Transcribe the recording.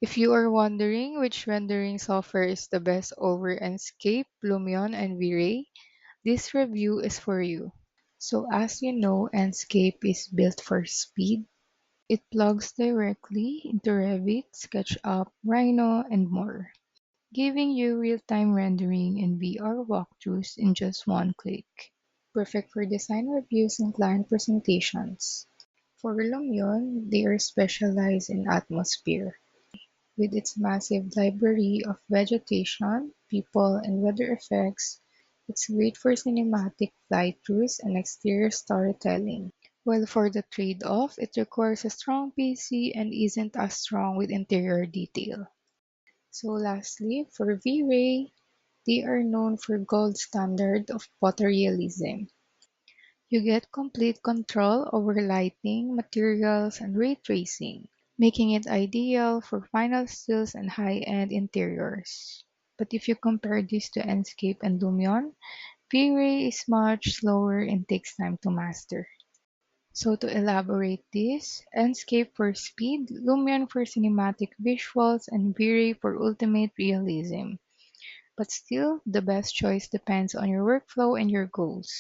If you are wondering which rendering software is the best over Enscape, Lumion, and V-Ray, this review is for you. So as you know, Enscape is built for speed. It plugs directly into Revit, SketchUp, Rhino, and more, giving you real-time rendering and VR walkthroughs in just one click. Perfect for design reviews and client presentations. For Lumion, they are specialized in atmosphere. With its massive library of vegetation, people, and weather effects, it's great for cinematic fly-throughs and exterior storytelling. While for the trade-off, it requires a strong PC and isn't as strong with interior detail. So lastly, for V-Ray, they are known for gold standard of photorealism. You get complete control over lighting, materials, and ray tracing, making it ideal for final stills and high-end interiors. But if you compare this to Enscape and Lumion, V-Ray is much slower and takes time to master. So to elaborate this, Enscape for speed, Lumion for cinematic visuals, and V-Ray for ultimate realism. But still, the best choice depends on your workflow and your goals.